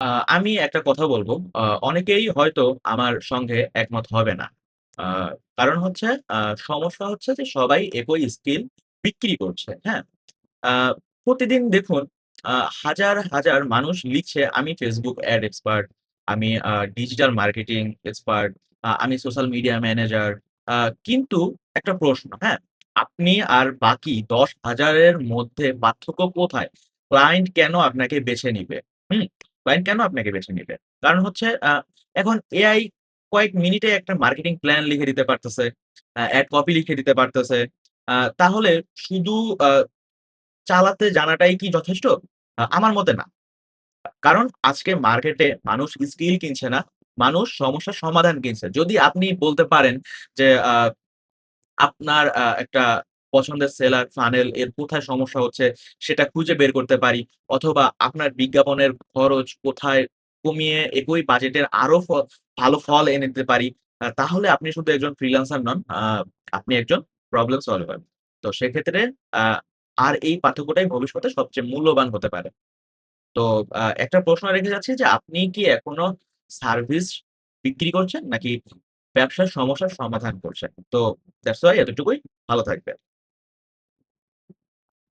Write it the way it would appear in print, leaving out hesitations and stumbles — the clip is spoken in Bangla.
আ আমি একটা কথা বলব। আ অনেকেই হয়তো আমার সঙ্গে একমত হবে না। আ কারণ হচ্ছে আ সমস্যা হচ্ছে যে সবাই একই স্কিল বিক্রি করছে। হ্যাঁ? আ প্রতিদিন দেখুন আ হাজার মানুষ লিখছে, "আমি Facebook অ্যাড এক্সপার্ট, আমি ডিজিটাল মার্কেটিং এক্সপার্ট, আমি সোশ্যাল মিডিয়া ম্যানেজার।" আ কিন্তু একটা প্রশ্ন, হ্যাঁ? আপনি আর বাকি ১০,০০০ এর মধ্যে পার্থক্য কোথায়? ক্লায়েন্ট কেন আপনাকে বেছে নিবে? হুম? ক্লায়েন্ট কেন আপনাকে বেছে নিবে? কারণ হচ্ছে এখন এআই কয়েক মিনিটে একটা মার্কেটিং প্ল্যান লিখে দিতে পারতেছে, অ্যাড কপি লিখে দিতে পারতেছে। তাহলে শুধু আ চালাতে জানাটাই কি যথেষ্ট? আমার মতে না। কারণ আজকে মার্কেটে মানুষ স্কিল কিনছে না, মানুষ সমস্যার সমাধান কিনছে। যদি আপনি বলতে পারেন যে আপনার একটা পছন্দের সেলার ফানেল এর কোথায় সমস্যা হচ্ছে সেটা খুঁজে বের করতে পারি। অথবা আপনার বিজ্ঞাপনের খরচ কোথায় কমিয়ে একই বাজেটের আরো ভালো ফল এনে দিতে পারি। তাহলে আপনি শুধু একজন ফ্রিল্যান্সার নন, আপনি একজন প্রবলেম সলভার। তো সেক্ষেত্রে আ আর এই পার্থক্যটাই ভবিষ্যতে সবচেয়ে মূল্যবান হতে পারে। তো একটা প্রশ্ন রেখে যাচ্ছি যে আপনি কি এখনো সার্ভিস বিক্রি করছেন নাকি ব্যবসার সমস্যার সমাধান করছেন? তো দ্যাটস ওয়াই এতটুকুই। ভালো থাকবেন।